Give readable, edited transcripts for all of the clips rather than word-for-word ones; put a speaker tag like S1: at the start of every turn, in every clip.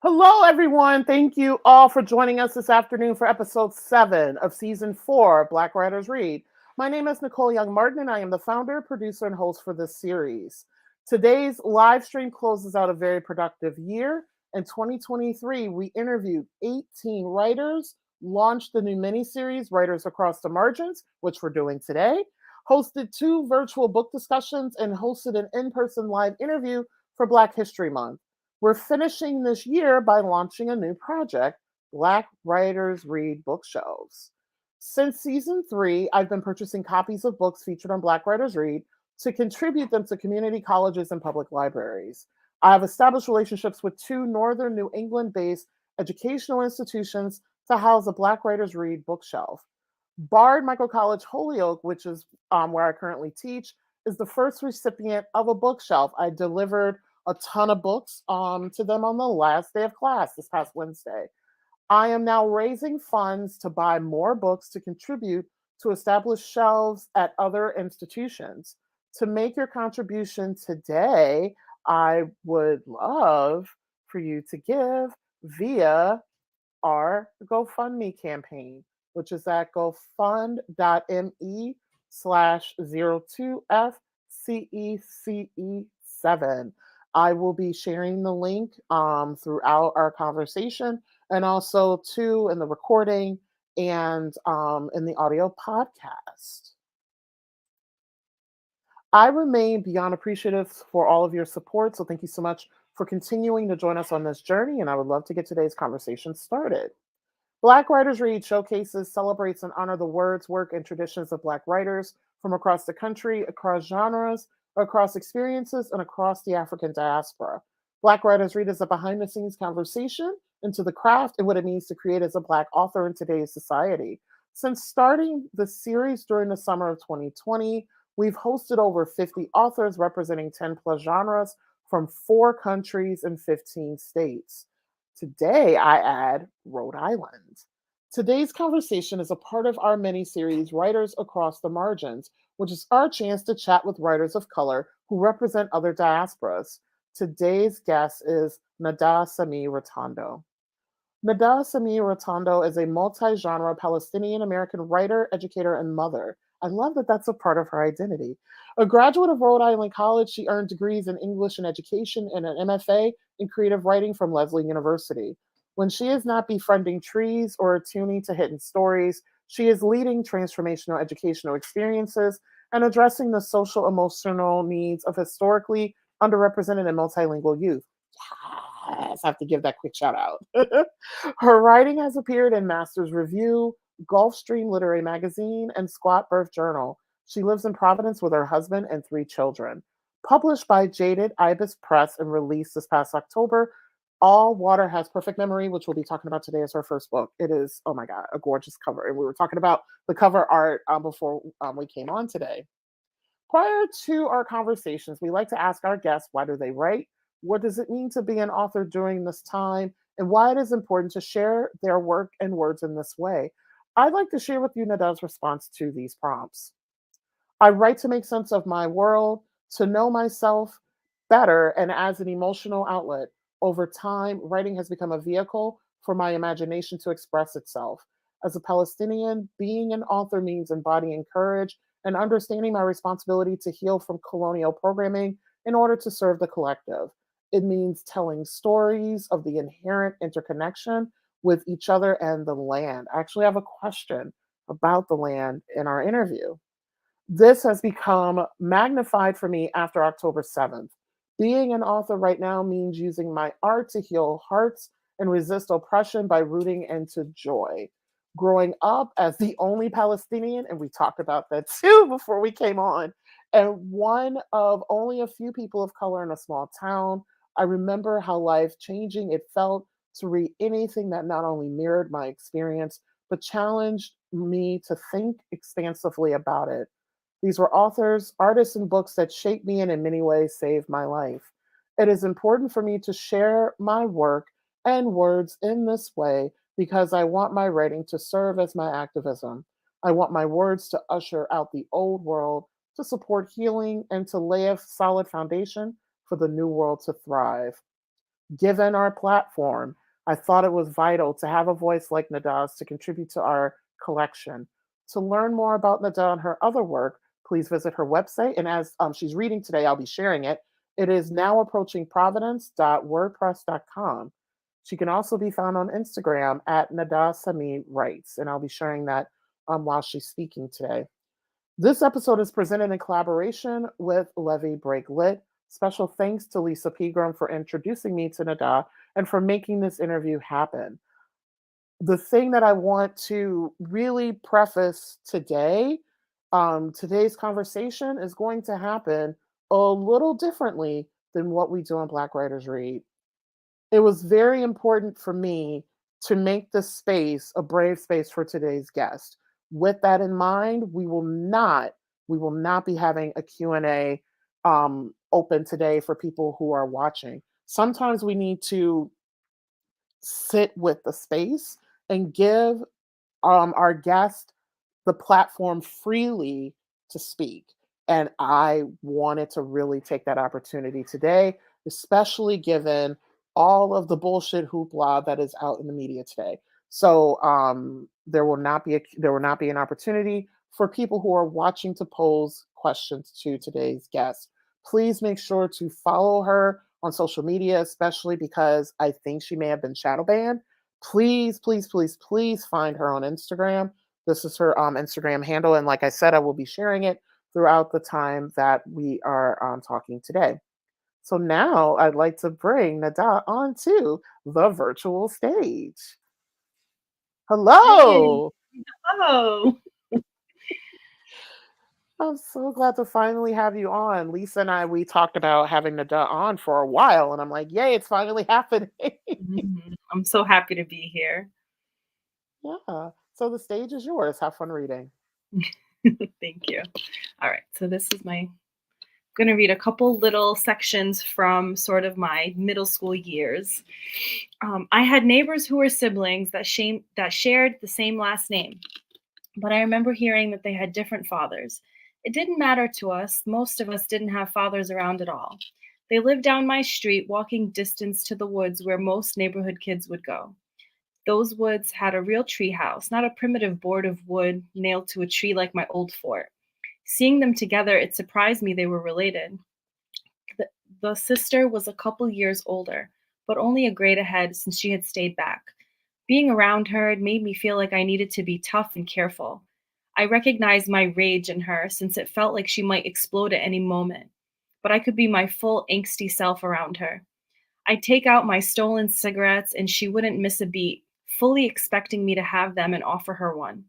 S1: Hello, everyone. Thank you all for joining us this afternoon for episode 7 of season 4 of Black Writers Read. My name is Nicole Young Martin, and I am the founder, producer, and host for this series. Today's live stream closes out a very productive year. In 2023, we interviewed 18 writers, launched the new mini-series Writers Across the Margins, which we're doing today, hosted 2 virtual book discussions, and hosted an in-person live interview for Black History Month. We're finishing this year by launching a new project, Black Writers Read Bookshelves. Since season 3, I've been purchasing copies of books featured on Black Writers Read to contribute them to community colleges and public libraries. I have established relationships with 2 northern New England based educational institutions to house a Black Writers Read bookshelf. Bard Michael College Holyoke, which is where I currently teach, is the first recipient of a bookshelf. I delivered a ton of books to them on the last day of class this past Wednesday. I am now raising funds to buy more books to contribute to establish shelves at other institutions. To make your contribution today, I would love for you to give via our GoFundMe campaign, which is at gofund.me/02FCECE7. I will be sharing the link throughout our conversation and also too in the recording and in the audio podcast. I remain beyond appreciative for all of your support. So thank you so much for continuing to join us on this journey. And I would love to get today's conversation started. Black Writers Read showcases, celebrates, and honor the words, work, and traditions of Black writers from across the country, across genres, across experiences, and across the African diaspora. Black Writers Read is a behind the scenes conversation into the craft and what it means to create as a Black author in today's society. Since starting the series during the summer of 2020, we've hosted over 50 authors representing 10 plus genres from 4 countries and 15 states. Today, I add Rhode Island. Today's conversation is a part of our mini series, Writers Across the Margins, which is our chance to chat with writers of color who represent other diasporas. Today's guest is Nada Samih-Rotondo. Nada Samih-Rotondo is a multi genre Palestinian American writer, educator, and mother. I love that that's a part of her identity. A graduate of Rhode Island College, she earned degrees in English and education and an MFA in creative writing from Lesley University. When she is not befriending trees or attuning to hidden stories, she is leading transformational educational experiences and addressing the social emotional needs of historically underrepresented and multilingual youth. Yes, I have to give that quick shout out. Her writing has appeared in Masters Review, Gulfstream Literary Magazine, and Squat Birth Journal. She lives in Providence with her husband and 3 children. Published by Jaded Ibis Press and released this past October, All Water Has Perfect Memory, which we'll be talking about today as her first book. It is, oh my God, a gorgeous cover. And we were talking about the cover art before we came on today. Prior to our conversations, we like to ask our guests, why do they write? What does it mean to be an author during this time? And why it is important to share their work and words in this way. I'd like to share with you Nada's response to these prompts. I write to make sense of my world, to know myself better, and as an emotional outlet. Over time, writing has become a vehicle for my imagination to express itself. As a Palestinian, being an author means embodying courage and understanding my responsibility to heal from colonial programming in order to serve the collective. It means telling stories of the inherent interconnection with each other and the land. I actually have a question about the land in our interview. This has become magnified for me after October 7th. Being an author right now means using my art to heal hearts and resist oppression by rooting into joy. Growing up as the only Palestinian, and we talked about that too before we came on, and one of only a few people of color in a small town, I remember how life changing it felt to read anything that not only mirrored my experience, but challenged me to think expansively about it. These were authors, artists, and books that shaped me and in many ways saved my life. It is important for me to share my work and words in this way because I want my writing to serve as my activism. I want my words to usher out the old world, to support healing, and to lay a solid foundation for the new world to thrive. Given our platform, I thought it was vital to have a voice like Nada's to contribute to our collection. To learn more about Nada and her other work, please visit her website. And as she's reading today, I'll be sharing it. It is now approaching providence.wordpress.com. She can also be found on Instagram at Nada Samih-Writes, and I'll be sharing that while she's speaking today. This episode is presented in collaboration with Levy Break Lit. Special thanks to Lisa Pegram for introducing me to Nada and for making this interview happen. The thing that I want to really preface today, today's conversation is going to happen a little differently than what we do on Black Writers Read. It was very important for me to make this space a brave space for today's guest. With that in mind, we will not be having a Q&A open today for people who are watching. Sometimes we need to sit with the space and give our guest the platform freely to speak. And I wanted to really take that opportunity today, especially given all of the bullshit hoopla that is out in the media today. So there will not be an opportunity for people who are watching to pose questions to today's guest. Please make sure to follow her on social media, especially because I think she may have been shadow banned. Please, please, please, please find her on Instagram. This is her Instagram handle. And like I said, I will be sharing it throughout the time that we are talking today. So now I'd like to bring Nada onto the virtual stage.
S2: Hey,
S1: Hello.
S2: hello.
S1: I'm so glad to finally have you on. Lisa and we talked about having Nada on for a while, and I'm like, yay, it's finally happening.
S2: I'm so happy to be here.
S1: Yeah. So the stage is yours. Have fun reading.
S2: Thank you. All right, so this is my going to read a couple little sections from sort of my middle school years. I had neighbors who were siblings that shared the same last name, but I remember hearing that they had different fathers. It didn't matter to us. Most of us didn't have fathers around at all. They lived down my street, walking distance to the woods where most neighborhood kids would go. Those woods had a real tree house, not a primitive board of wood nailed to a tree like my old fort. Seeing them together, it surprised me they were related. The, the sister was a couple years older, but only a grade ahead since she had stayed back. Being around her had made me feel like I needed to be tough and careful. I recognized my rage in her since it felt like she might explode at any moment, but I could be my full angsty self around her. I'd take out my stolen cigarettes and she wouldn't miss a beat, fully expecting me to have them and offer her one.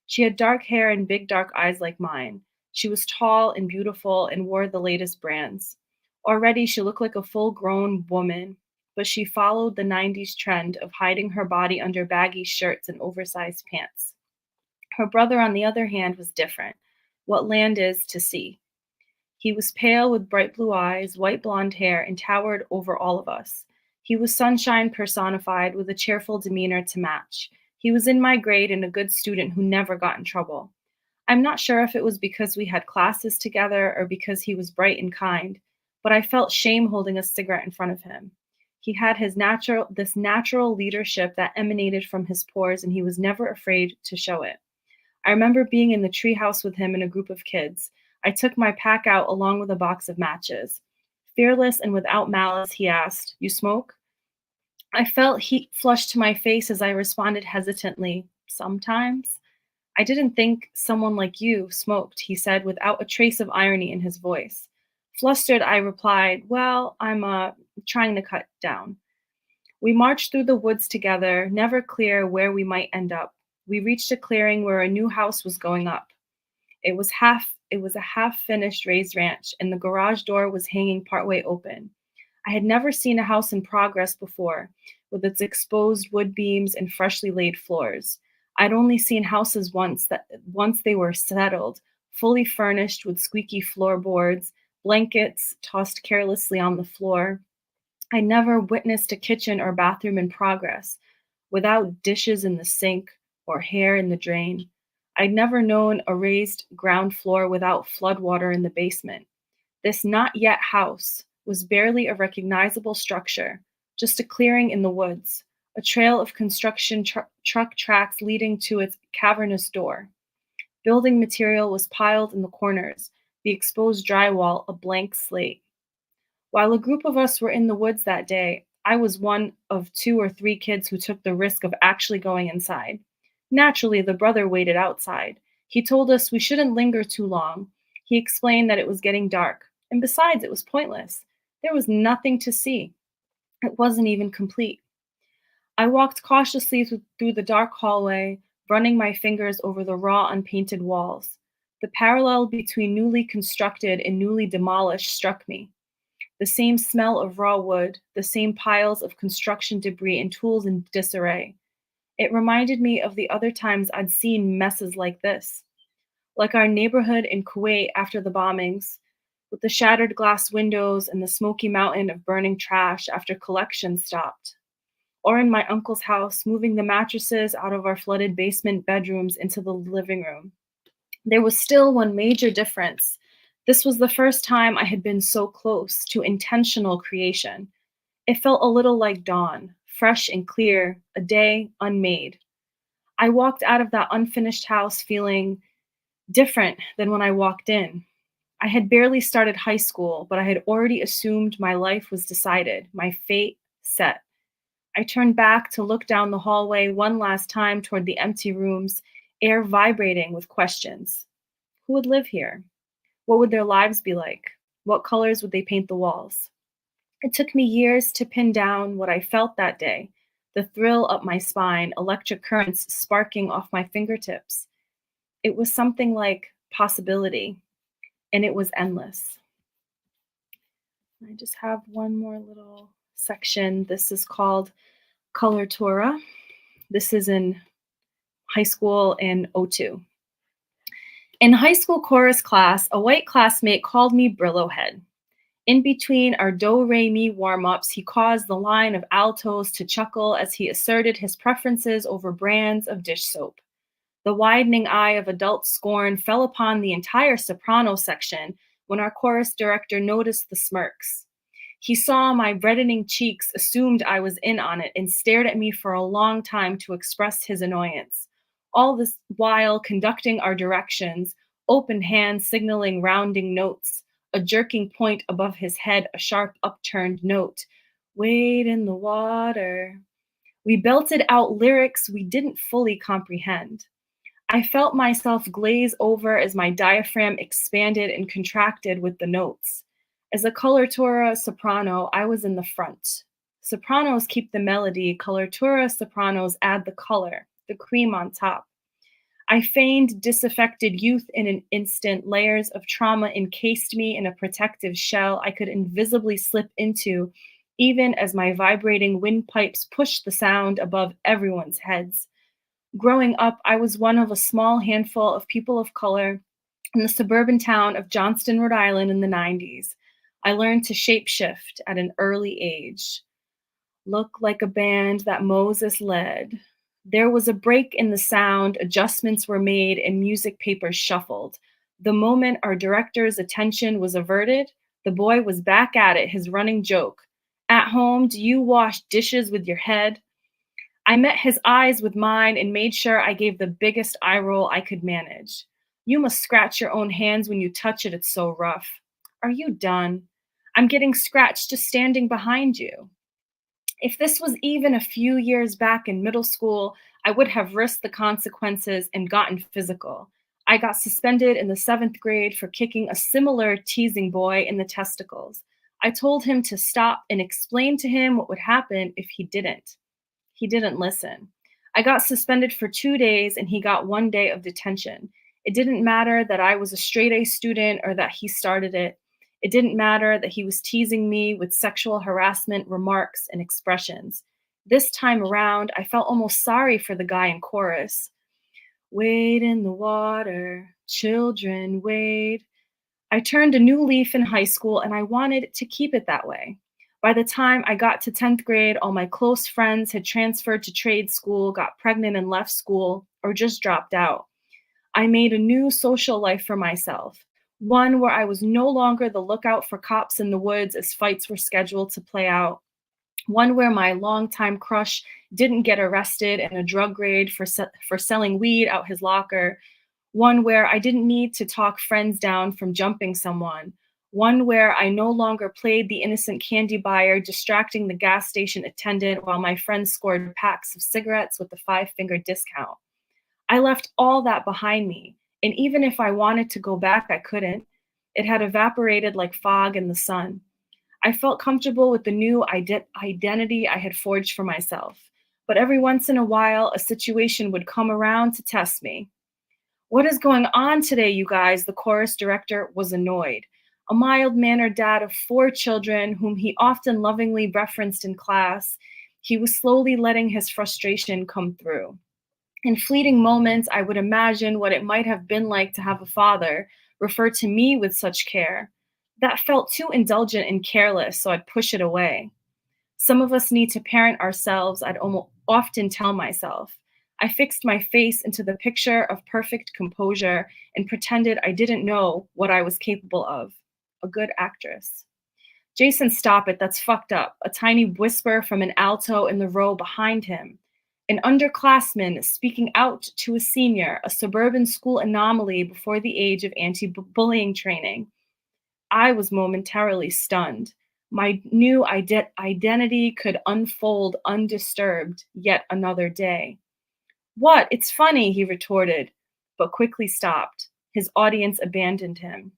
S2: She had dark hair and big dark eyes like mine. She was tall and beautiful and wore the latest brands. Already she looked like a full grown woman, but she followed the 90s trend of hiding her body under baggy shirts and oversized pants. Her brother, on the other hand, was different. What land is to see. He was pale with bright blue eyes, white blonde hair, and towered over all of us. He was sunshine personified with a cheerful demeanor to match. He was in my grade and a good student who never got in trouble. I'm not sure if it was because we had classes together or because he was bright and kind, but I felt shame holding a cigarette in front of him. He had this natural leadership that emanated from his pores, and he was never afraid to show it. I remember being in the treehouse with him and a group of kids. I took my pack out along with a box of matches. Fearless and without malice, he asked, "You smoke?" I felt heat flush to my face as I responded hesitantly, "Sometimes." "I didn't think someone like you smoked," he said without a trace of irony in his voice. Flustered, I replied, "Well, I'm trying to cut down." We marched through the woods together, never clear where we might end up. We reached a clearing where a new house was going up. It was a half-finished raised ranch, and the garage door was hanging partway open. I had never seen a house in progress before, with its exposed wood beams and freshly laid floors. I'd only seen houses once they were settled, fully furnished with squeaky floorboards, blankets tossed carelessly on the floor. I never witnessed a kitchen or bathroom in progress, without dishes in the sink or hair in the drain. I'd never known a raised ground floor without floodwater in the basement. This not yet house was barely a recognizable structure, just a clearing in the woods, a trail of construction truck tracks leading to its cavernous door. Building material was piled in the corners, the exposed drywall a blank slate. While a group of us were in the woods that day, I was one of 2 or 3 kids who took the risk of actually going inside. Naturally, the brother waited outside. He told us we shouldn't linger too long. He explained that it was getting dark, and besides, it was pointless. There was nothing to see. It wasn't even complete. I walked cautiously through the dark hallway, running my fingers over the raw, unpainted walls. The parallel between newly constructed and newly demolished struck me. The same smell of raw wood, the same piles of construction debris and tools in disarray. It reminded me of the other times I'd seen messes like this. Like our neighborhood in Kuwait after the bombings, with the shattered glass windows and the smoky mountain of burning trash after collection stopped. Or in my uncle's house, moving the mattresses out of our flooded basement bedrooms into the living room. There was still one major difference. This was the first time I had been so close to intentional creation. It felt a little like dawn, fresh and clear, a day unmade. I walked out of that unfinished house feeling different than when I walked in. I had barely started high school, but I had already assumed my life was decided, my fate set. I turned back to look down the hallway one last time toward the empty rooms, air vibrating with questions. Who would live here? What would their lives be like? What colors would they paint the walls? It took me years to pin down what I felt that day, the thrill up my spine, electric currents sparking off my fingertips. It was something like possibility, and it was endless. I just have one more little section. This is called Color Torah. This is in high school in '02. In high school chorus class, a white classmate called me Brillo Head. In between our do-re-mi warm-ups, he caused the line of altos to chuckle as he asserted his preferences over brands of dish soap. The widening eye of adult scorn fell upon the entire soprano section when our chorus director noticed the smirks. He saw my reddening cheeks, assumed I was in on it, and stared at me for a long time to express his annoyance. All this while conducting our directions, open hands signaling rounding notes, a jerking point above his head, a sharp upturned note. Wade in the water. We belted out lyrics we didn't fully comprehend. I felt myself glaze over as my diaphragm expanded and contracted with the notes. As a coloratura soprano, I was in the front. Sopranos keep the melody, coloratura sopranos add the color, the cream on top. I feigned disaffected youth in an instant. Layers of trauma encased me in a protective shell I could invisibly slip into, even as my vibrating windpipes pushed the sound above everyone's heads. Growing up, I was one of a small handful of people of color in the suburban town of Johnston, Rhode Island in the 90s. I learned to shapeshift at an early age. Look like a band that Moses led. There was a break in the sound, adjustments were made, and music papers shuffled. The moment our director's attention was averted, the boy was back at it, his running joke. At home, do you wash dishes with your head? I met his eyes with mine and made sure I gave the biggest eye roll I could manage. You must scratch your own hands when you touch it, it's so rough. Are you done? I'm getting scratched just standing behind you. If this was even a few years back in middle school, I would have risked the consequences and gotten physical. I got suspended in the 7th grade for kicking a similar teasing boy in the testicles. I told him to stop and explained to him what would happen if he didn't. He didn't listen. I got suspended for 2 days and he got 1 day of detention. It didn't matter that I was a straight A student or that he started it. It didn't matter that he was teasing me with sexual harassment remarks and expressions. This time around, I felt almost sorry for the guy in chorus. Wade in the water, children, wade. I turned a new leaf in high school and I wanted to keep it that way. By the time I got to 10th grade, all my close friends had transferred to trade school, got pregnant and left school, or just dropped out. I made a new social life for myself. One where I was no longer the lookout for cops in the woods as fights were scheduled to play out. One where my longtime crush didn't get arrested in a drug raid for selling weed out his locker. One where I didn't need to talk friends down from jumping someone. One where I no longer played the innocent candy buyer, distracting the gas station attendant while my friends scored packs of cigarettes with the five-finger discount. I left all that behind me, and even if I wanted to go back, I couldn't. It had evaporated like fog in the sun. I felt comfortable with the new identity I had forged for myself. But every once in a while, a situation would come around to test me. What is going on today, you guys? The chorus director was annoyed. A mild-mannered dad of 4 children, whom he often lovingly referenced in class, he was slowly letting his frustration come through. In fleeting moments, I would imagine what it might have been like to have a father refer to me with such care. That felt too indulgent and careless, so I'd push it away. Some of us need to parent ourselves, I'd often tell myself. I fixed my face into the picture of perfect composure and pretended I didn't know what I was capable of. A good actress. Jason, stop it, that's fucked up. A tiny whisper from an alto in the row behind him. An underclassman speaking out to a senior, a suburban school anomaly before the age of anti-bullying training. I was momentarily stunned. My new identity could unfold undisturbed yet another day. What? It's funny, he retorted, but quickly stopped. His audience abandoned him.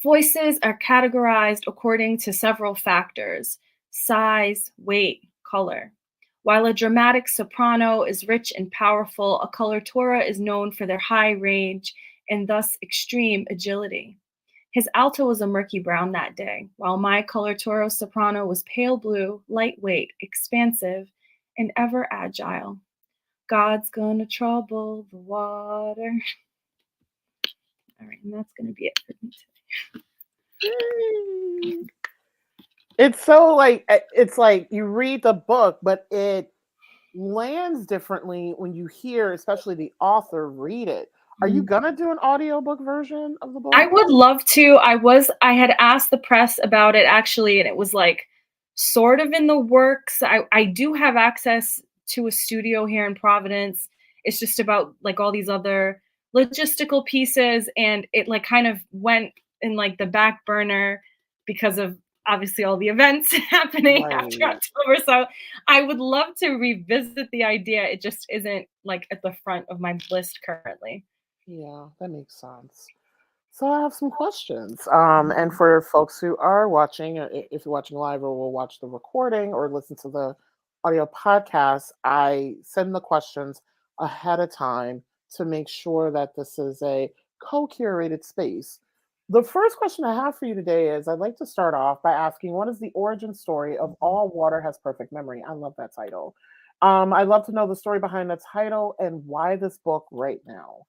S2: Voices are categorized according to several factors: size, weight, color. While a dramatic soprano is rich and powerful, a coloratura is known for their high range and thus extreme agility. His alto was a murky brown that day, while my coloratura soprano was pale blue, lightweight, expansive, and ever agile. God's gonna trouble the water. All right, and that's gonna be it for me today.
S1: It's so it's like you read the book, but it lands differently when you hear, especially the author, read it. Are you gonna do an audiobook version of the book?
S2: I would love to. I had asked the press about it actually, and it was like sort of in the works. I do have access to a studio here in Providence. It's just about like all these other logistical pieces, and it like kind of went in like the back burner because of obviously all the events happening after
S1: Right.
S2: October. So I would love to revisit the idea. It just isn't like at the front of my list currently.
S1: Yeah, that makes sense. So I have some questions. And for folks who are watching, if you're watching live or will watch the recording or listen to the audio podcast, I send the questions ahead of time to make sure that this is a co-curated space. The first question I have for you today is I'd like to start off by asking, what is the origin story of All Water Has Perfect Memory? I love that title. I'd love to know the story behind the title and why this book right now.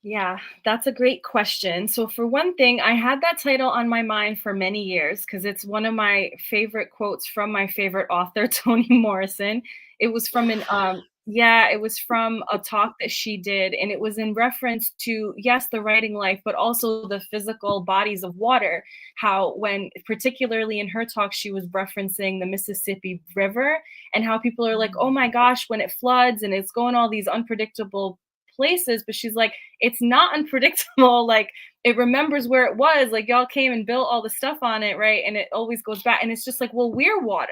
S2: Yeah, that's a great question. So, for one thing, I had that title on my mind for many years because it's one of my favorite quotes from my favorite author, Toni Morrison. It was from it was from a talk that she did, and it was in reference to, yes, the writing life, but also the physical bodies of water. How, when particularly in her talk, she was referencing the Mississippi River and how people are like, oh my gosh, when it floods and it's going all these unpredictable places, but she's like, it's not unpredictable. Like it remembers where it was. Like y'all came and built all the stuff on it, right? And it always goes back. And it's just like, well, we're water.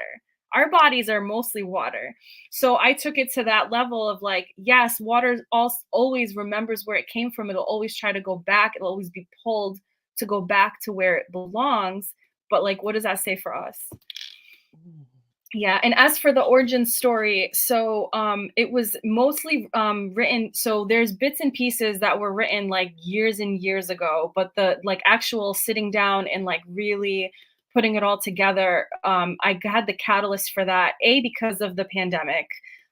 S2: Our bodies are mostly water. So I took it to that level of like, yes, water always remembers where it came from. It'll always try to go back. It'll always be pulled to go back to where it belongs. But like, what does that say for us? Yeah, and as for the origin story, so it was mostly written. So there's bits and pieces that were written like years and years ago, but the like actual sitting down and like really putting it all together, I had the catalyst for that. A, because of the pandemic,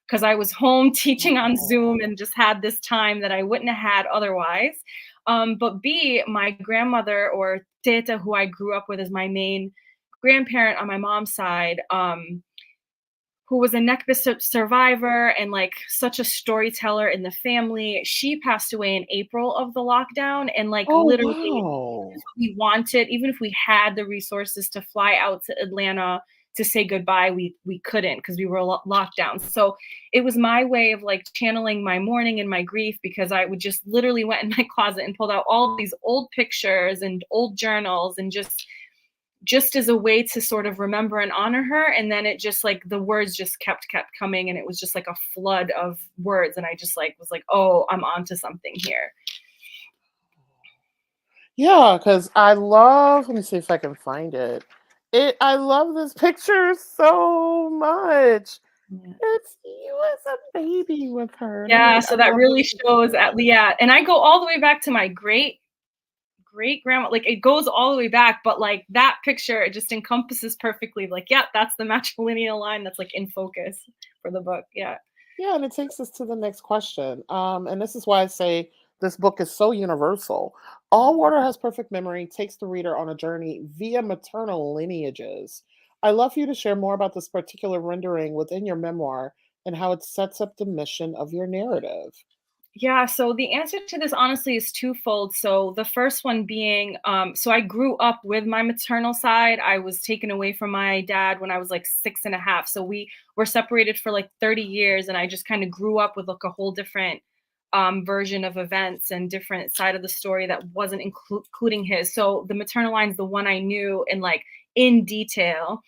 S2: because I was home teaching on Zoom and just had this time that I wouldn't have had otherwise. But B, my grandmother, or Teta, who I grew up with as my main grandparent on my mom's side, who was a NECBA survivor and like such a storyteller in the family. She passed away in April of the lockdown, and like literally
S1: Wow.
S2: we wanted, even if we had the resources to fly out to Atlanta to say goodbye, we couldn't because we were locked down. So it was my way of like channeling my mourning and my grief, because I would just literally went in my closet and pulled out all these old pictures and old journals, and just as a way to sort of remember and honor her. And then it just like the words just kept coming, and it was just like a flood of words, and I just like was like, oh, I'm onto something here.
S1: Yeah, because let me see if I can find it. I love this picture so much.
S2: Yeah.
S1: It's you as a baby with her. And
S2: Yeah,
S1: I
S2: so that
S1: love
S2: really
S1: this
S2: shows
S1: picture.
S2: yeah, and I go all the way back to my great grandma. Like it goes all the way back, but like that picture, it just encompasses perfectly. Like, yeah, that's the matrilineal line that's like in focus for the book. Yeah.
S1: Yeah, and it takes us to the next question. And this is why I say this book is so universal. All Water Has Perfect Memory takes the reader on a journey via maternal lineages. I'd love for you to share more about this particular rendering within your memoir and how it sets up the mission of your narrative.
S2: Yeah, so the answer to this honestly is twofold. So the first one being, so I grew up with my maternal side. I was taken away from my dad when I was like 6.5. So we were separated for like 30 years, and I just kind of grew up with like a whole different version of events and different side of the story that wasn't including his. So the maternal line is the one I knew in like in detail,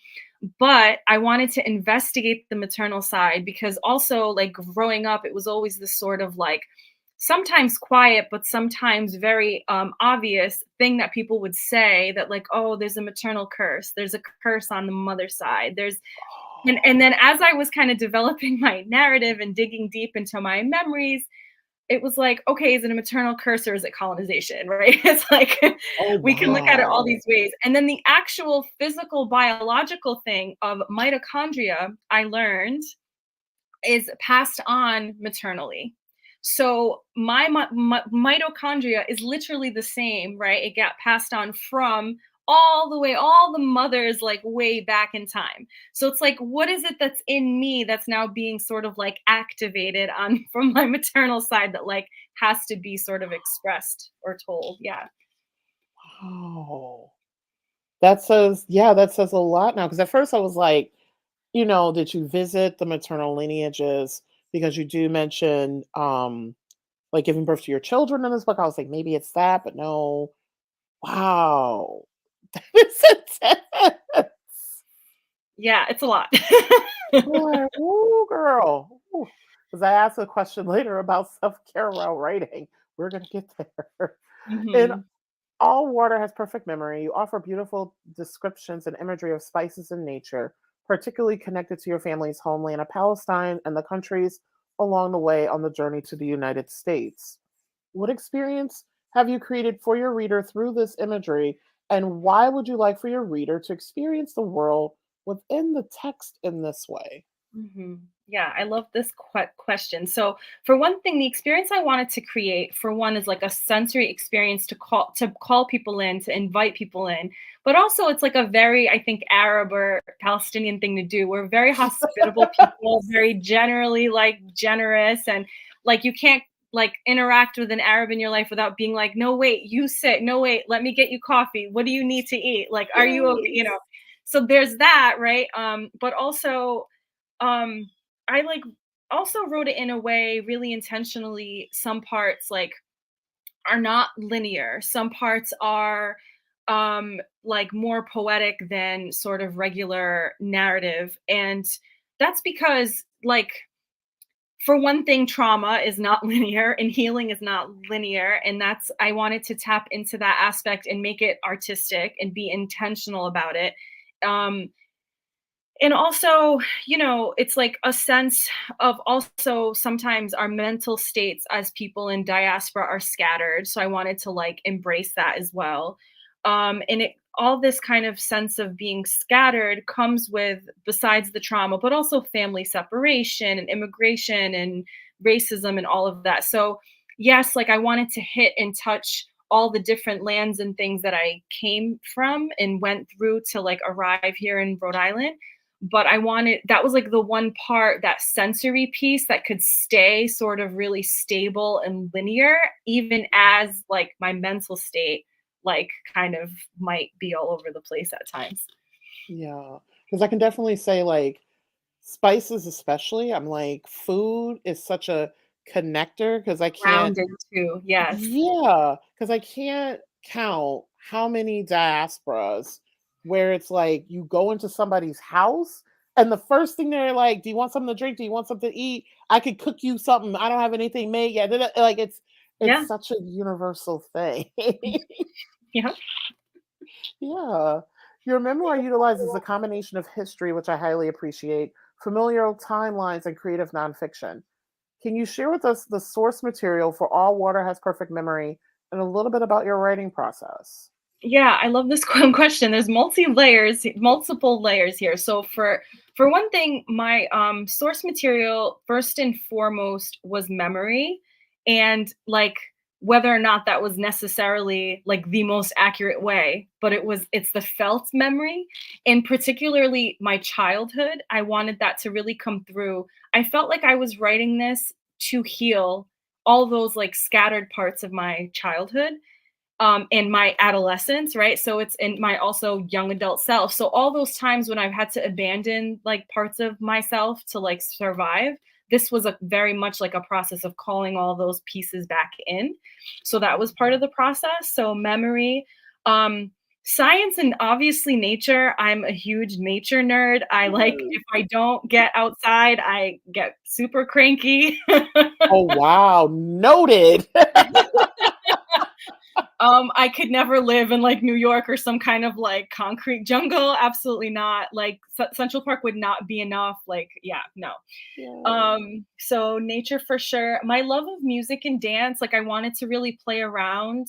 S2: but I wanted to investigate the maternal side, because also like growing up, it was always this sort of like sometimes quiet, but sometimes very obvious thing that people would say, that like, oh, there's a maternal curse. There's a curse on the mother side. And then as I was kind of developing my narrative and digging deep into my memories, it was like, okay, is it a maternal curse or is it colonization, right? It's like
S1: Oh,
S2: we can look at it all
S1: wow.
S2: these ways. And then the actual physical biological thing of mitochondria, I learned, is passed on maternally. So my mitochondria is literally the same, right? It got passed on from all the mothers, like way back in time. So it's like, what is it that's in me that's now being sort of like activated on from my maternal side that like has to be sort of expressed or told? Yeah.
S1: Wow. That says a lot now. Because at first I was like, did you visit the maternal lineages? Because you do mention like giving birth to your children in this book. I was like, maybe it's that, but no. Wow. That is intense.
S2: Yeah, it's a lot.
S1: Boy, ooh, girl. Because I asked a question later about self-care while writing. We're gonna get there. In
S2: Hmm.
S1: All Water Has Perfect Memory, you offer beautiful descriptions and imagery of spices in nature, particularly connected to your family's homeland of Palestine and the countries along the way on the journey to the United States. What experience have you created for your reader through this imagery, and why would you like for your reader to experience the world within the text in this way?
S2: Yeah, I love this question. So, for one thing, the experience I wanted to create, for one, is like a sensory experience to call people in, to invite people in. But also, it's like a very, I think, Arab or Palestinian thing to do. We're very hospitable people, very generally like generous, and like you can't like interact with an Arab in your life without being like, no, wait, you sit, no, wait, let me get you coffee. What do you need to eat? Like, are you okay? You
S1: Yes.
S2: know. So there's that, right? But also um I like also wrote it in a way really intentionally. Some parts like are not linear, some parts are like more poetic than sort of regular narrative, and that's because like for one thing, trauma is not linear and healing is not linear, and that's I wanted to tap into that aspect and make it artistic and be intentional about it. um and also, it's like a sense of also sometimes our mental states as people in diaspora are scattered, so I wanted to like embrace that as well. And it all this kind of sense of being scattered comes with, besides the trauma, but also family separation and immigration and racism and all of that. So yes, like I wanted to hit and touch all the different lands and things that I came from and went through to like arrive here in Rhode Island. But I wanted, that was like the one part, that sensory piece that could stay sort of really stable and linear, even as like my mental state like kind of might be all over the place at times.
S1: Yeah. because I can definitely say, like, spices especially, I'm like, food is such a connector because I can't.
S2: Grounding too. Yes.
S1: Yeah, because I can't count how many diasporas where it's like you go into somebody's house and the first thing they're like, "Do you want something to drink? Do you want something to eat? I could cook you something. I don't have anything made yet." Like it's
S2: Yeah.
S1: such a universal thing.
S2: Yeah.
S1: Yeah. Your memoir utilizes a combination of history, which I highly appreciate, familial timelines, and creative nonfiction. Can you share with us the source material for All Water Has Perfect Memory and a little bit about your writing process?
S2: Yeah, I love this question. There's multiple layers here. So for one thing, my source material first and foremost was memory, and like whether or not that was necessarily like the most accurate way, but it's the felt memory, and particularly my childhood. I wanted that to really come through. I felt like I was writing this to heal all those like scattered parts of my childhood in my adolescence, right? So it's in my also young adult self. So all those times when I've had to abandon like parts of myself to like survive, this was a very much like a process of calling all those pieces back in. So that was part of the process. So memory, um, science, and obviously nature. I'm a huge nature nerd. I like
S1: Yes.
S2: if I don't get outside, I get super cranky.
S1: Oh, wow. Noted.
S2: I could never live in like New York or some kind of like concrete jungle. Absolutely not. Like Central Park would not be enough. Like, yeah, no.
S1: Yes.
S2: So nature for sure. My love of music and dance, like I wanted to really play around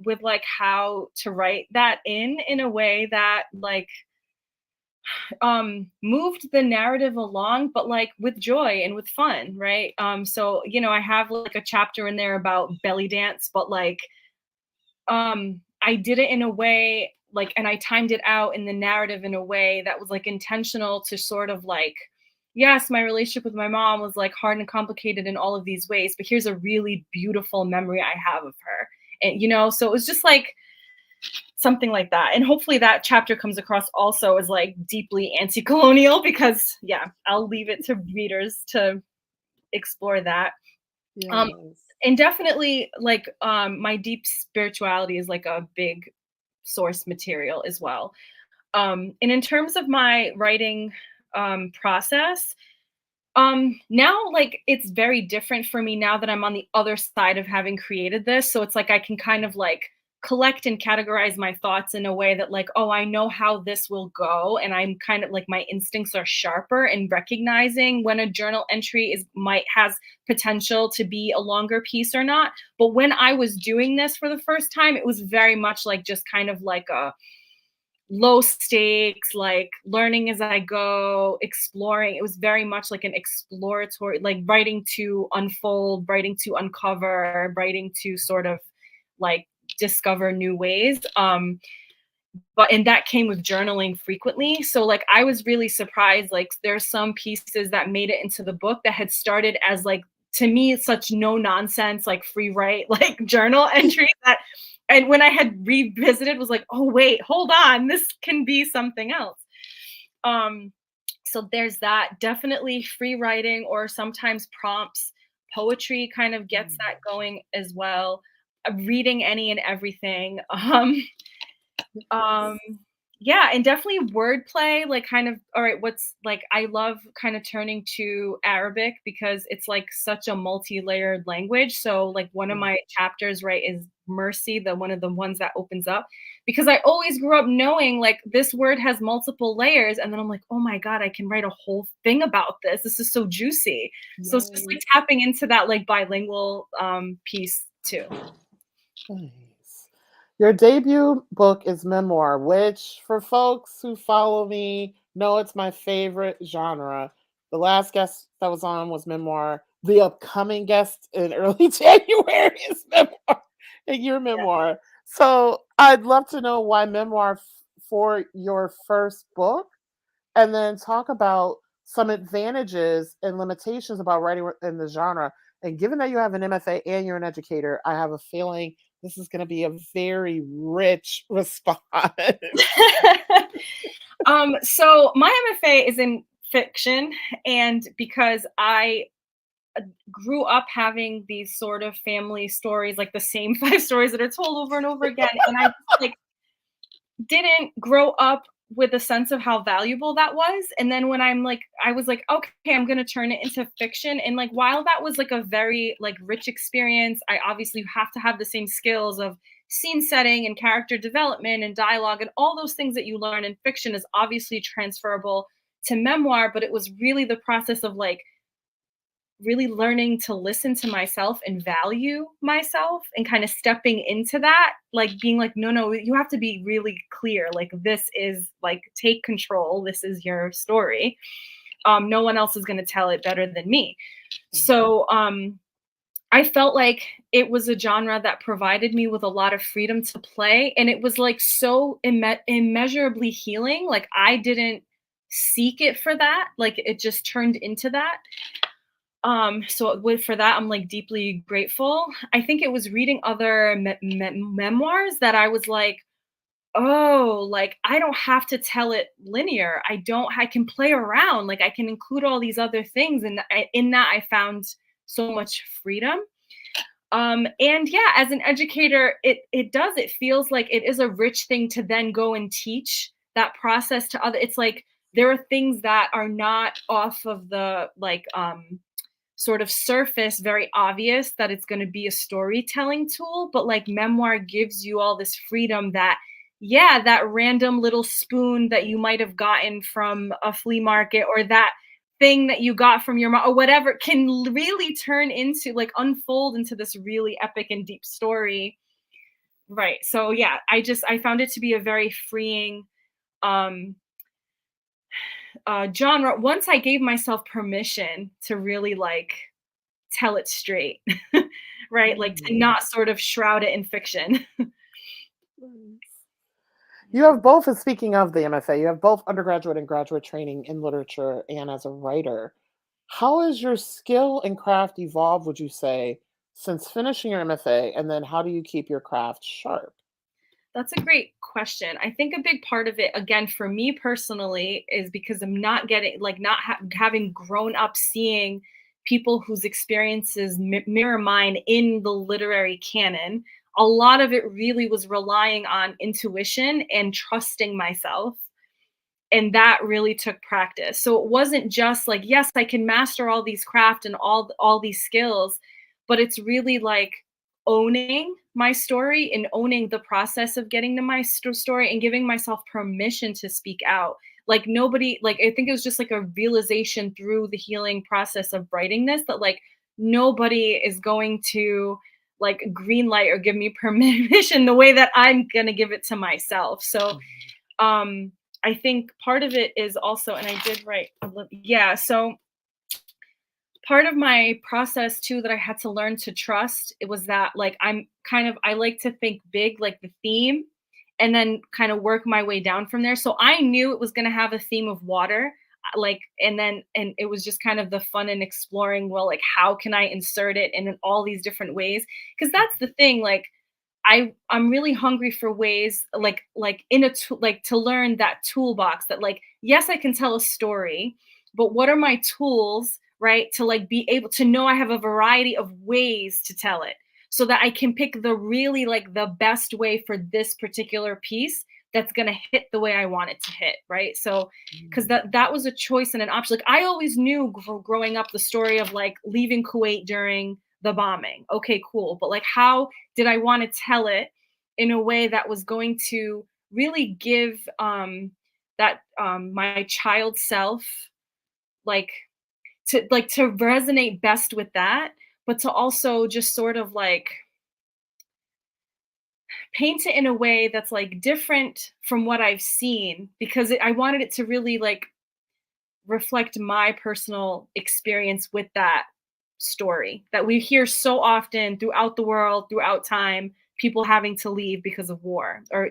S2: with like how to write that in a way that like moved the narrative along, but like with joy and with fun, right? So you know, I have like a chapter in there about belly dance, but like I did it in a way like, and I timed it out in the narrative in a way that was like intentional to sort of like, yes, my relationship with my mom was like hard and complicated in all of these ways, but here's a really beautiful memory I have of her. And you know, so it was just like something like that. And hopefully that chapter comes across also as like deeply anti-colonial because yeah, I'll leave it to readers to explore that. Um,
S1: Yes.
S2: and definitely like my deep spirituality is like a big source material as well. And in terms of my writing process, now like it's very different for me now that I'm on the other side of having created this. So it's like I can kind of like collect and categorize my thoughts in a way that like, oh, I know how this will go, and I'm kind of like my instincts are sharper in recognizing when a journal entry is might has potential to be a longer piece or not. But when I was doing this for the first time, it was very much like just kind of like a low stakes, like learning as I go, exploring. It was very much like an exploratory, like writing to unfold, writing to uncover, writing to sort of like discover new ways. But and that came with journaling frequently. So like I was really surprised. Like there's some pieces that made it into the book that had started as like to me such no nonsense, like free write, like journal entries that and when I had revisited was like, oh wait, hold on, this can be something else. Um, so there's that. Definitely free writing or sometimes prompts. Poetry kind of gets
S1: Mm.
S2: that going as well. Reading any and everything. Um,
S1: Yes.
S2: yeah, and definitely wordplay, like kind of all right, what's like I love kind of turning to Arabic because it's like such a multi-layered language. So like one of
S1: Mm.
S2: my chapters, right, is mercy, the one of the ones that opens up because I always grew up knowing like this word has multiple layers and then I'm like, "Oh my god, I can write a whole thing about this. This is so juicy." So it's just like
S1: Yes.
S2: tapping into that like bilingual piece too.
S1: Nice. Your debut book is memoir, which for folks who follow me know it's my favorite genre. The last guest that was on was memoir. The upcoming guest in early January is memoir, and your memoir. So I'd love to know why memoir for your first book, and then talk about some advantages and limitations about writing in the genre. And given that you have an MFA and you're an educator, I have a feeling This is going to be a very rich response.
S2: So my MFA is in fiction, and because I grew up having these sort of family stories, like the same 5 stories that are told over and over again, and I like didn't grow up with a sense of how valuable that was. And then when I was like, okay, I'm gonna turn it into fiction. And like while that was like a very like rich experience, I obviously have to have the same skills of scene setting and character development and dialogue and all those things that you learn in fiction is obviously transferable to memoir. But it was really the process of like really learning to listen to myself and value myself and kind of stepping into that, like being like, no, no, you have to be really clear. Like, this is like, take control. This is your story. No one else is going to tell it better than me. So I felt like it was a genre that provided me with a lot of freedom to play. And it was like so immeasurably healing. Like, I didn't seek it for that. Like, it just turned into that. So for that, I'm like deeply grateful. I think it was reading other memoirs that I was like, oh, like I don't have to tell it linear. I can play around. Like I can include all these other things. And in that, I found so much freedom. And yeah, as an educator, it feels like it is a rich thing to then go and teach that process to other. It's like, there are things that are not off of the like, sort of surface very obvious that it's going to be a storytelling tool, but like memoir gives you all this freedom that, yeah, that random little spoon that you might have gotten from a flea market, or that thing that you got from your mom or whatever, can really turn into like unfold into this really epic and deep story. Right. So yeah, I found it to be a very freeing um genre once I gave myself permission to really like tell it straight, right? Like to not sort of shroud it in fiction.
S1: You have both, and speaking of the MFA, you have both undergraduate and graduate training in literature and as a writer. How has your skill and craft evolved, would you say, since finishing your MFA? And then how do you keep your craft sharp?
S2: That's a great question. I think a big part of it, again, for me personally, is because I'm not getting, like, not having grown up seeing people whose experiences mirror mine in the literary canon. A lot of it really was relying on intuition and trusting myself. And that really took practice. So it wasn't just like, yes, I can master all these craft and all these skills, but it's really like owning my story and owning the process of getting to my story and giving myself permission to speak out. Like nobody, like I think it was just like a realization through the healing process of writing this that like nobody is going to like green light or give me permission the way that I'm gonna give it to myself. So I think part of it is also, and I did write, yeah. So part of my process too that I had to learn to trust, it was that like I like to think big, like the theme, and then kind of work my way down from there. So I knew it was going to have a theme of water, like, and it was just kind of the fun and exploring, well, like how can I insert it in all these different ways? Because that's the thing, like I'm really hungry for ways like in like to learn that toolbox that like, yes, I can tell a story, but what are my tools, right? To like be able to know I have a variety of ways to tell it so that I can pick the really like the best way for this particular piece that's going to hit the way I want it to hit, right? So because that was a choice and an option. Like I always knew growing up the story of like leaving Kuwait during the bombing. Okay, cool. But like how did I want to tell it in a way that was going to really give that my child self like to resonate best with that, but to also just sort of like paint it in a way that's like different from what I've seen because I wanted it to really like reflect my personal experience with that story that we hear so often throughout the world, throughout time, people having to leave because of war or,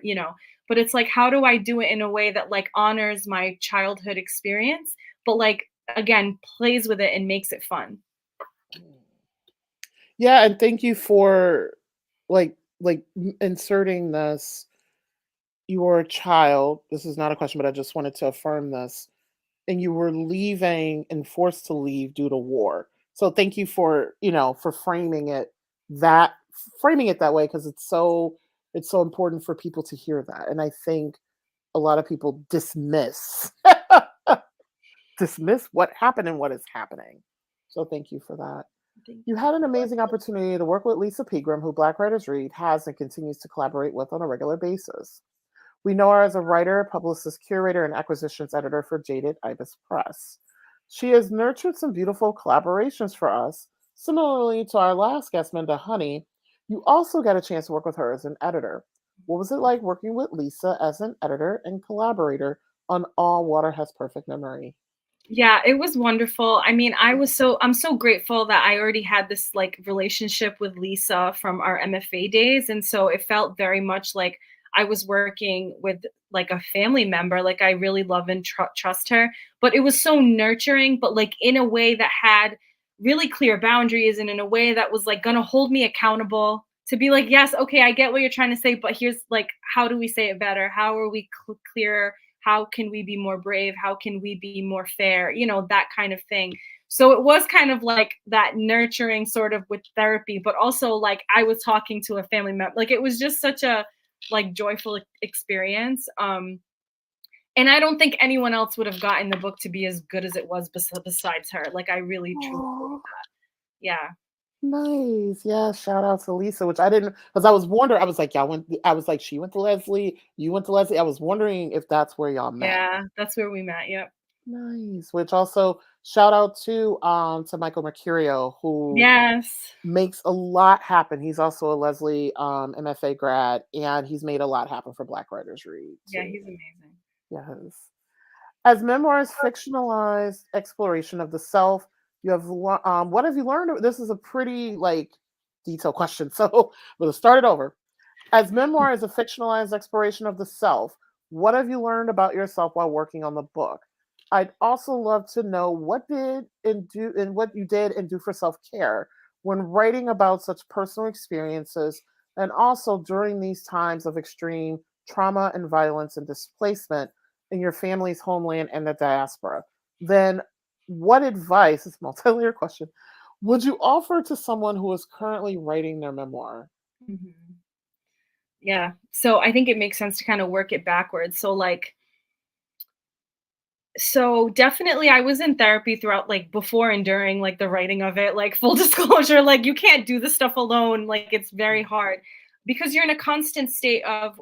S2: but it's like, how do I do it in a way that like honors my childhood experience, but like, again, plays with it and makes it fun?
S1: Yeah, and thank you for like like inserting this, you were a child. This is not a question, but I just wanted to affirm this. And you were leaving and forced to leave due to war. So thank you for, for that framing it that way, because it's so important for people to hear that. And I think a lot of people dismiss what happened and what is happening. So thank you for that.
S2: Thank
S1: You
S2: you.
S1: had an amazing opportunity to work with Lisa Pegram, who Black Writers Read has and continues to collaborate with on a regular basis. We know her as a writer, publicist, curator, and acquisitions editor for Jaded Ibis Press. She has nurtured some beautiful collaborations for us. Similarly to our last guest, Minda Honey, you also got a chance to work with her as an editor. What was it like working with Lisa as an editor and collaborator on All Water Has Perfect Memory?
S2: Yeah, it was wonderful. I mean, I'm so grateful that I already had this like relationship with Lisa from our MFA days. And so it felt very much like I was working with like a family member. Like I really love and trust her. But it was so nurturing, but like in a way that had really clear boundaries and in a way that was like going to hold me accountable to be like, yes, okay, I get what you're trying to say, but here's like, how do we say it better? How are we clearer? How can we be more brave? How can we be more fair? That kind of thing. So it was kind of like that nurturing sort of with therapy, but also like I was talking to a family member. Like it was just such a like joyful experience. And I don't think anyone else would have gotten the book to be as good as it was besides her. Like I really truly believe
S1: Oh,
S2: that. Yeah.
S1: nice. Yeah, shout out to Lisa, which I didn't, because I was wondering, I was like, she went to Lesley, you went to Lesley. I was wondering if that's where y'all met.
S2: Yeah. That's where we met. Yep.
S1: Nice. Which also shout out to Michael Mercurio, who
S2: Yes.
S1: makes a lot happen. He's also a Lesley MFA grad, and he's made a lot happen for Black Writers Read
S2: Yeah.
S1: too.
S2: He's amazing.
S1: Yes. As memoirs fictionalized exploration of the self, what have you learned? This is a pretty like detailed question, so we'll start it over. As memoir is a fictionalized exploration of the self, what have you learned about yourself while working on the book? I'd also love to know what you did and do for self-care when writing about such personal experiences, and also during these times of extreme trauma and violence and displacement in your family's homeland and the diaspora. Then what advice, it's a multi-layered question, would you offer to someone who is currently writing their memoir?
S2: Mhm. Yeah. So I think it makes sense to kind of work it backwards. So definitely I was in therapy throughout like before and during like the writing of it, like full disclosure, like you can't do this stuff alone. Like it's very hard because you're in a constant state of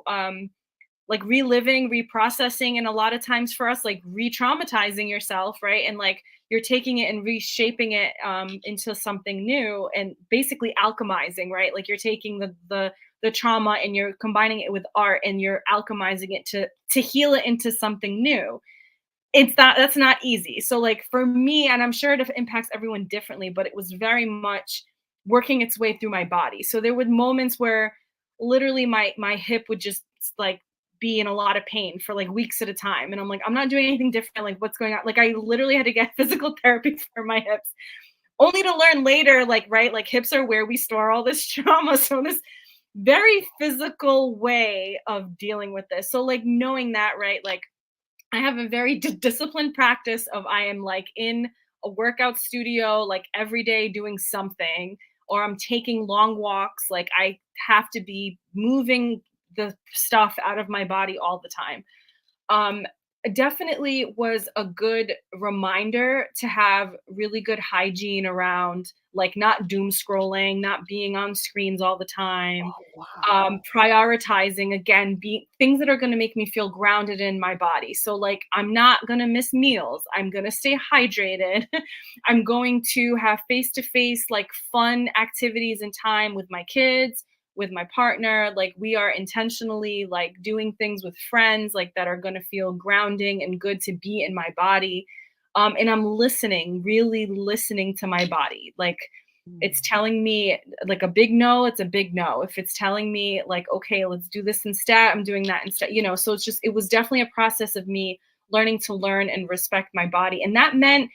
S2: like reliving, reprocessing, and a lot of times for us, like re-traumatizing yourself, right? And like you're taking it and reshaping it into something new and basically alchemizing, right? Like you're taking the trauma and you're combining it with art and you're alchemizing it to heal it into something new. That's not easy. So like for me, and I'm sure it impacts everyone differently, but it was very much working its way through my body. So there were moments where literally my hip would just like be in a lot of pain for like weeks at a time. And I'm like, I'm not doing anything different. Like what's going on? Like I literally had to get physical therapy for my hips, only to learn later, like, right, like hips are where we store all this trauma. So this very physical way of dealing with this. So like knowing that, right, like I have a very disciplined practice of I am like in a workout studio like every day doing something, or I'm taking long walks. Like I have to be moving the stuff out of my body all the time. um Definitely was a good reminder to have really good hygiene around like not doom scrolling, not being on screens all the time,
S1: Oh, wow.
S2: prioritizing again be things that are going to make me feel grounded in my body. So like I'm not going to miss meals, I'm going to stay hydrated, I'm going to have face to face like fun activities and time with my kids, with my partner. Like we are intentionally like doing things with friends like that are going to feel grounding and good to be in my body. And I'm listening, really listening to my body. Like it's
S1: Mm.
S2: telling me like a big no, it's a big no. If it's telling me like, okay, let's do this instead, I'm doing that instead, So it's just, it was definitely a process of me learning to learn and respect my body. And that meant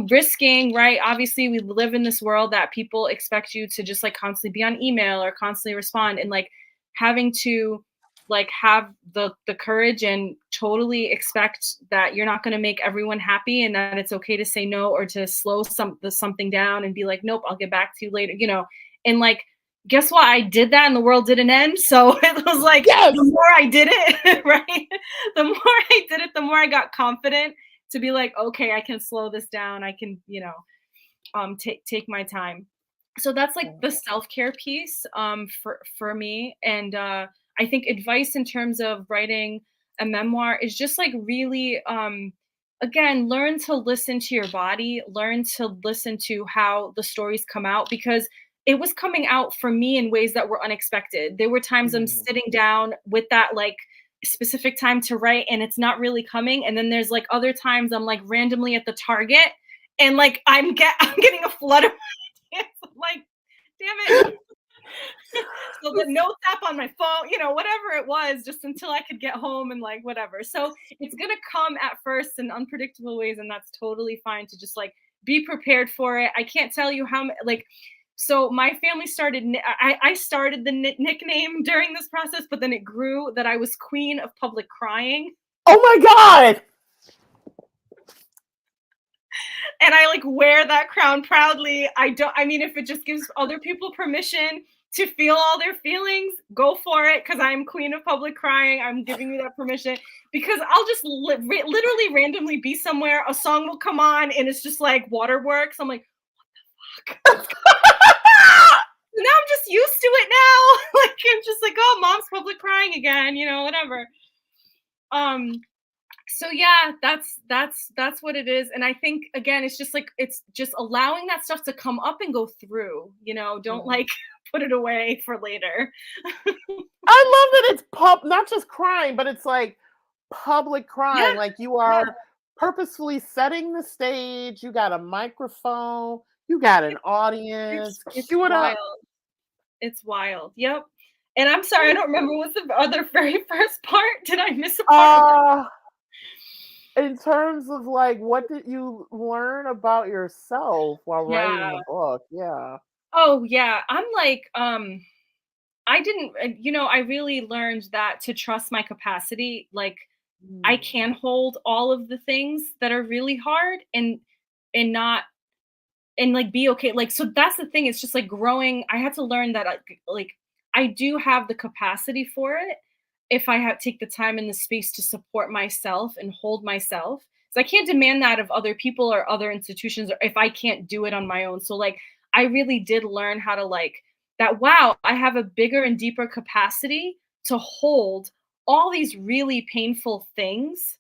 S2: risking, right? Obviously, we live in this world that people expect you to just like constantly be on email or constantly respond, and like having to like have the courage and totally expect that you're not going to make everyone happy and that it's okay to say no or to slow something down and be like, nope, I'll get back to you later, and like, guess what? I did that and the world didn't end. So it was like,
S1: Yes.
S2: the more I did it, right? The more I did it, the more I got confident to be like, okay, I can slow this down. I can, take my time. So that's like the self-care piece for me. And I think advice in terms of writing a memoir is just like really again, learn to listen to your body, learn to listen to how the stories come out, because it was coming out for me in ways that were unexpected. There were times I'm
S1: Mhm.
S2: sitting down with that like specific time to write and it's not really coming. And then there's like other times I'm like randomly at the Target and like I'm getting a flood of ideas. I'm like, damn it. So the notes app on my phone, whatever it was, just until I could get home and like whatever. So it's gonna come at first in unpredictable ways, and that's totally fine to just like be prepared for it. I can't tell you how like. So my family started. I started the nickname during this process, but then it grew that I was Queen of Public Crying,
S1: Oh my God.
S2: and I like wear that crown proudly. I mean, if it just gives other people permission to feel all their feelings, go for it, because I'm Queen of Public Crying. I'm giving you that permission, because I'll just literally randomly be somewhere, a song will come on and it's just like waterworks. I'm like, what the fuck? Now I'm just used to it now. Like I'm just like, oh, mom's public crying again, whatever. Um so yeah, that's what it is. And I think again, it's just like, it's just allowing that stuff to come up and go through, don't
S1: Yeah.
S2: like put it away for later.
S1: I love that it's not just crying, but it's like public
S2: Yeah,
S1: crying. Like you
S2: yeah.
S1: are purposefully setting the stage. You got a microphone. You got an
S2: It's
S1: audience.
S2: it's
S1: Cue it up.
S2: wild. It's wild. Yep. And I'm sorry, I don't remember what's the other very first part. Did I miss a part?
S1: Uh, in terms of like, what did you learn about yourself while writing the
S2: Yeah.
S1: book? Yeah.
S2: Oh yeah. I'm like, I didn't, I really learned that to trust my capacity. Like I
S1: Mm.
S2: can hold all of the things that are really hard and not, and like be okay. Like, so that's the thing. It's just like growing. I had to learn that like I do have the capacity for it if I have take the time and the space to support myself and hold myself. So I can't demand that of other people or other institutions, or if I can't do it on my own. So like I really did learn how to like that, wow, I have a bigger and deeper capacity to hold all these really painful things.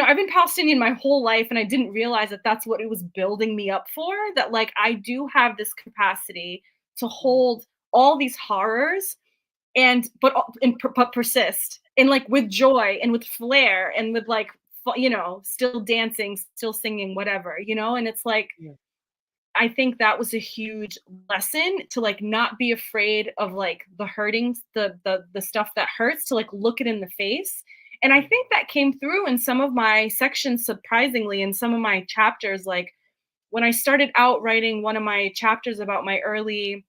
S2: I've been Palestinian my whole life and I didn't realize that that's what it was building me up for, that like I do have this capacity to hold all these horrors and but persist, and like with joy and with flair and with like still dancing, still singing, whatever, and it's like
S1: Yeah.
S2: I think that was a huge lesson to like not be afraid of like the hurting, the stuff that hurts, to like look it in the face. And I think that came through in some of my sections, surprisingly, in some of my chapters. Like when I started out writing one of my chapters about my early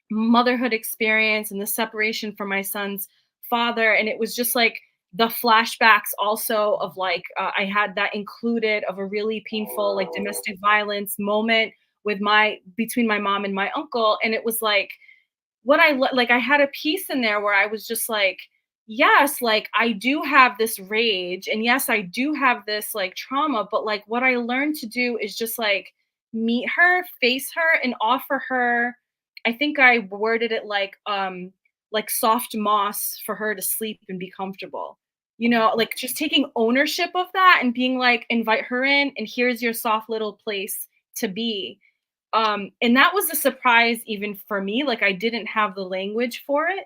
S2: motherhood experience and the separation from my son's father, and it was just like the flashbacks also of like I had that included of a really painful like domestic violence moment with my between my mom and my uncle, and it was like what like I had a piece in there where I was just like, yes, like I do have this rage, and yes, I do have this like trauma, but like what I learned to do is just like meet her, face her, and offer her, I think I worded it like soft moss for her to sleep and be comfortable. Like just taking ownership of that and being like, invite her in and here's your soft little place to be. And that was a surprise even for me. Like I didn't have the language for it.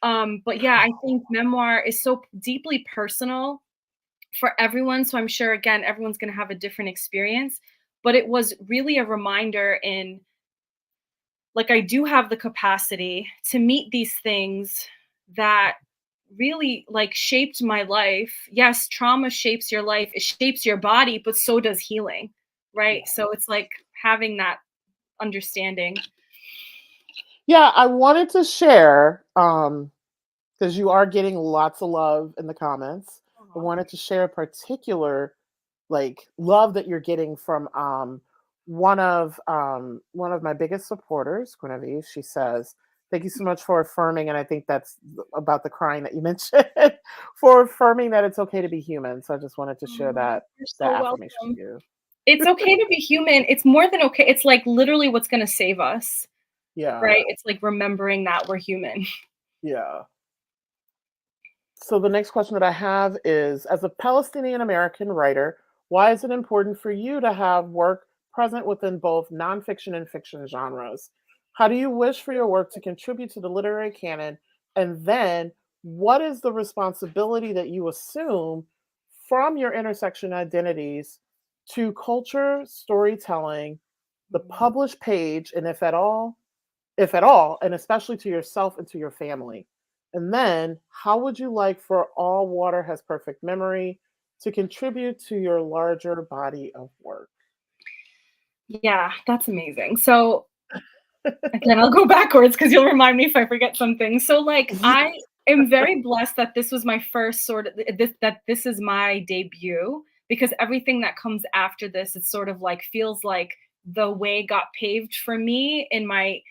S2: But yeah, I think memoir is so deeply personal for everyone. So I'm sure again, everyone's gonna have a different experience. But it was really a reminder in like I do have the capacity to meet these things that really like shaped my life. Yes, trauma shapes your life, it shapes your body, but so does healing. right?
S1: Yeah.
S2: So it's like having that understanding.
S1: Yeah, I wanted to share, because you are getting lots of love in the comments. I
S2: Aw.
S1: wanted to share a particular like love that you're getting from one of my biggest supporters, Guinevere. She says, "Thank you so much for affirming," and I think that's about the crying that you mentioned, for affirming that it's okay to be human. So I just wanted to share
S2: Aw, you're
S1: that
S2: so
S1: affirmation with
S2: welcome.
S1: you.
S2: It's okay to be human. It's more than okay. It's like literally what's gonna save us,
S1: Yeah,
S2: right? It's like remembering that we're human.
S1: yeah. So the next question that I have is, as a Palestinian American writer, why is it important for you to have work present within both nonfiction and fiction genres? How do you wish for your work to contribute to the literary canon? And then, what is the responsibility that you assume from your intersection identities to culture, storytelling, the
S2: Mhm.
S1: published page, and if at all, and especially to yourself and to your family? And then, how would you like for All Water Has Perfect Memory to contribute to your larger body of work?
S2: Yeah, that's amazing. So again, I'll go backwards because you'll remind me if I forget something. So like I am very blessed that this was my first sort of this is my debut, because everything that comes after this, it sort of like feels like the way got paved for me in my,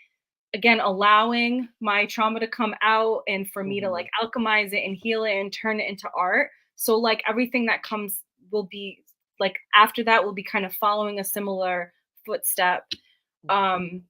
S2: again, allowing my trauma to come out and for me to like
S1: Mhm.
S2: alchemize it and heal it and turn it into art. So like everything that comes will be like after that will be kind of following a similar footstep.
S1: Mhm.
S2: Um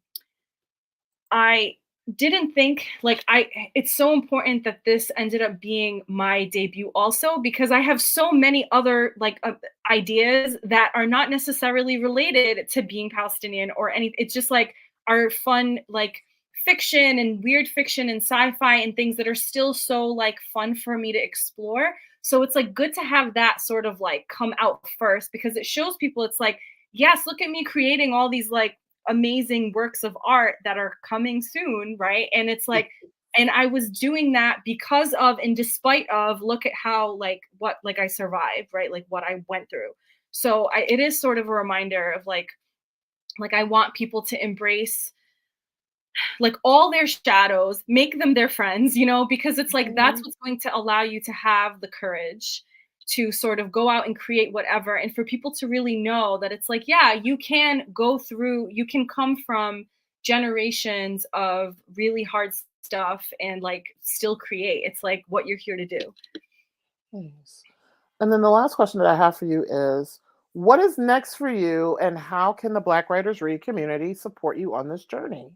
S2: I didn't think like I it's so important that this ended up being my debut also, because I have so many other like ideas that are not necessarily related to being Palestinian or any, it's just like are fun like fiction and weird fiction and sci-fi and things that are still so like fun for me to explore. So it's like good to have that sort of like come out first, because it shows people it's like, yes, look at me creating all these like amazing works of art that are coming soon, right? And it's like, and I was doing that because of and despite of, look at how like what like I survived, right? Like what I went through. So it is sort of a reminder of like I want people to embrace like all their shadows, make them their friends, because it's like that's
S1: Mhm.
S2: what's going to allow you to have the courage to sort of go out and create whatever. And for people to really know that it's like, yeah, you can go through, you can come from generations of really hard stuff and like still create. It's like what you're here to do.
S1: Nice. And then the last question that I have for you is, what is next for you, and how can the Black Writers Read community support you on this journey?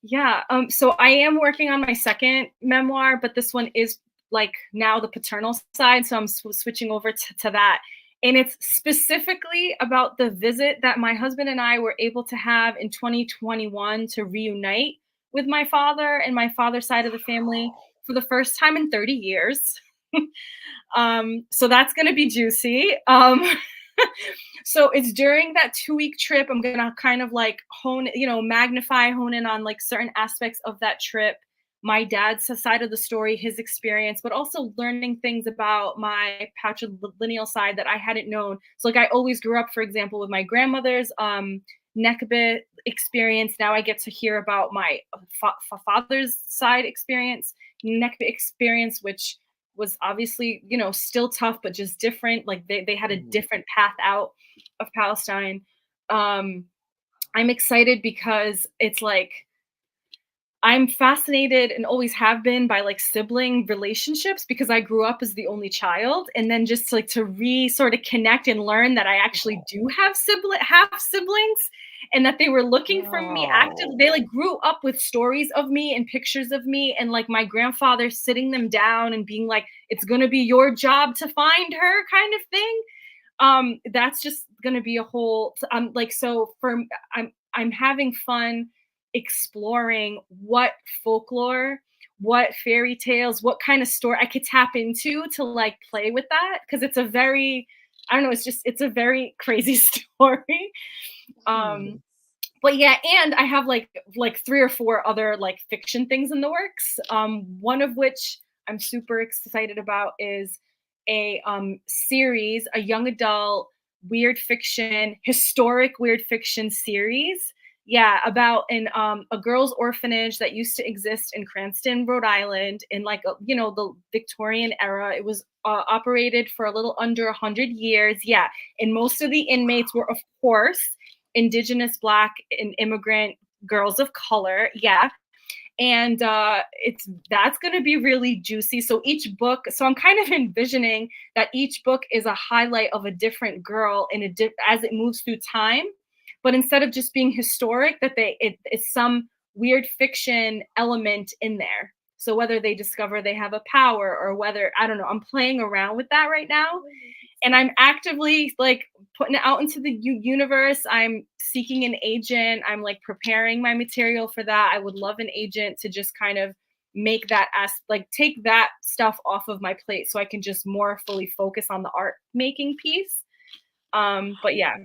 S2: Yeah. So I am working on my second memoir, but this one is like now the paternal side. So I'm switching over to that. And it's specifically about the visit that my husband and I were able to have in 2021 to reunite with my father and my father's side of the family for the first time in 30 years. So that's going to be juicy. So it's during that 2-week trip, I'm gonna kind of like magnify, hone in on like certain aspects of that trip, my dad's side of the story, his experience, but also learning things about my patrilineal side that I hadn't known. So like I always grew up, for example, with my grandmother's Nekbit experience. Now I get to hear about my father's side experience, Nekbit experience, which was obviously, still tough, but just different. Like they had a
S1: Mhm.
S2: different path out of Palestine. Um, I'm excited because it's like I'm fascinated and always have been by like sibling relationships, because I grew up as the only child, and then just like to sort of connect and learn that I actually do have half siblings, and that they were looking for me actively. They
S1: Wow.
S2: like grew up with stories of me and pictures of me, and like my grandfather sitting them down and being like, it's going to be your job to find her kind of thing. That's just gonna be a whole like so for I'm having fun exploring what folklore, what fairy tales, what kind of story I could tap into to like play with that, because it's a very, I don't know, it's a very crazy story. um
S1: Hmm.
S2: but yeah, and I have like 3 or 4 other like fiction things in the works. One of which I'm super excited about is a series, a young adult weird fiction, historic weird fiction series. Yeah, about a girls' orphanage that used to exist in Cranston, Rhode Island, in like the Victorian era. It was operated for a little under 100 years. Yeah, and most of the inmates were, of course, Indigenous, Black, and immigrant girls of color. Yeah, and it's that's going to be really juicy. So each book, so I'm kind of envisioning that each book is a highlight of a different girl as it moves through time, but instead of just being historic, that it's some weird fiction element in there. So whether they discover they have a power, or whether, I don't know, I'm playing around with that right now, and I'm actively like putting it out into the universe. I'm seeking an agent. I'm like preparing my material for that. I would love an agent to just kind of make that like take that stuff off of my plate so I can just more fully focus on the art making piece. But yeah,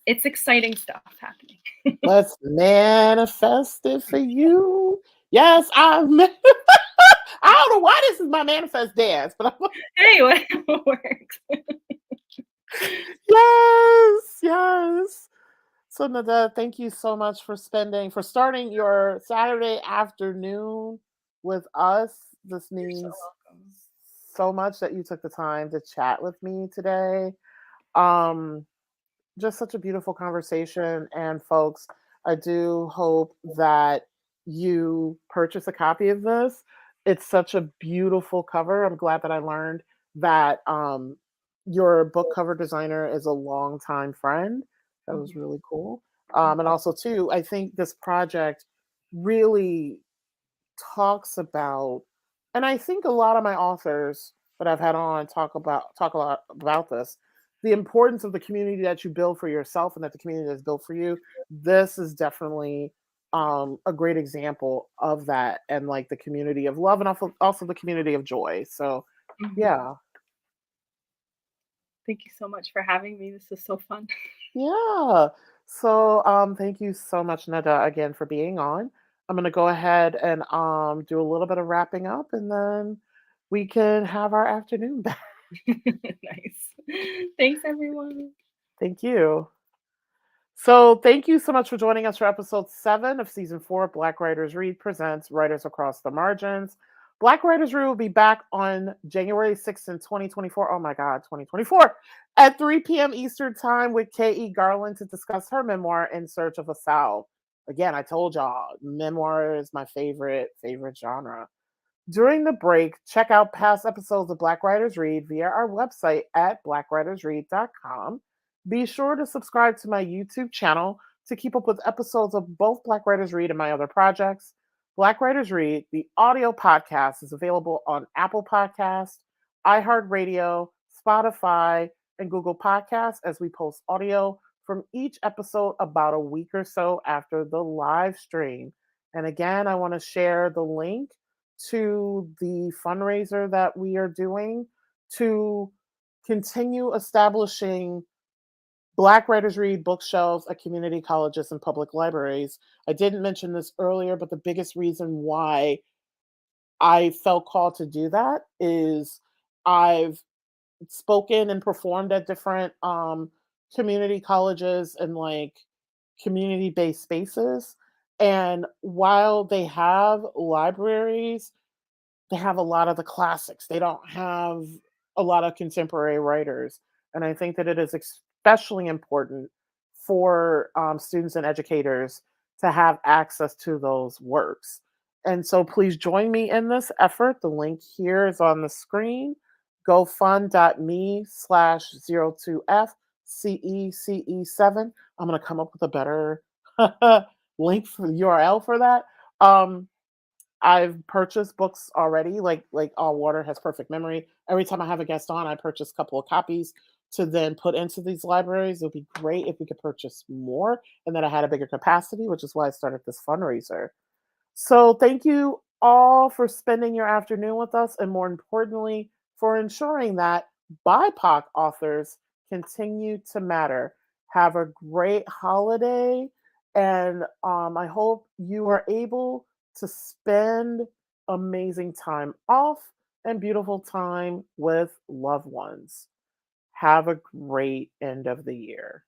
S2: it's exciting stuff happening.
S1: Let's manifest it for you. Yes, I don't know why this is my manifest dance, but
S2: Anyway, it works.
S1: yes. So Nada, thank you so much for starting your Saturday afternoon with us. This
S2: You're so
S1: means
S2: welcome.
S1: so much that you took the time to chat with me today. Um, just such a beautiful conversation. And folks, I do hope that you purchase a copy of this. It's such a beautiful cover. I'm glad that I learned that your book cover designer is a longtime friend. That was
S2: Mhm.
S1: really cool. And also, too, I think this project really talks about, and I think a lot of my authors that I've had on talk a lot about this, the importance of the community that you build for yourself and that the community that's built for you. This is definitely a great example of that, and like the community of love, and also the community of joy. So
S2: Mhm.
S1: yeah.
S2: Thank you so much for having me. This is so fun.
S1: Yeah. So thank you so much, Nada, again for being on. I'm gonna go ahead and do a little bit of wrapping up, and then we can have our afternoon back.
S2: Nice. Thanks, everyone.
S1: Thank you. So thank you so much for joining us for episode 7 of season 4. Black Writers Read presents Writers Across the Margins. Black Writers Read will be back on January 6th in 2024. Oh my God, 2024 at 3 p.m. Eastern Time with K.E. Garland to discuss her memoir, In Search of a Salve. Again, I told y'all, memoir is my favorite genre. During the break, check out past episodes of Black Writers Read via our website at blackwritersread.com. Be sure to subscribe to my YouTube channel to keep up with episodes of both Black Writers Read and my other projects. Black Writers Read, the audio podcast, is available on Apple Podcasts, iHeartRadio, Spotify, and Google Podcasts as we post audio from each episode about a week or so after the live stream. And again, I want to share the link to the fundraiser that we are doing to continue establishing Black Writers Read bookshelves at community colleges and public libraries. I didn't mention this earlier, but the biggest reason why I felt called to do that is I've spoken and performed at different community colleges and like community based spaces. And while they have libraries, they have a lot of the classics. They don't have a lot of contemporary writers. And I think that it is especially important for students and educators to have access to those works. And so please join me in this effort. The link here is on the screen. GoFund.me/02FCECE7. I'm going to come up with a better link for URL for that. I've purchased books already, like All Water Has Perfect Memory. Every time I have a guest on, I purchase a couple of copies to then put into these libraries. It would be great if we could purchase more and that I had a bigger capacity, which is why I started this fundraiser. So thank you all for spending your afternoon with us, and more importantly, for ensuring that BIPOC authors continue to matter. Have a great holiday, and I hope you are able to spend amazing time off and beautiful time with loved ones. Have a great end of the year.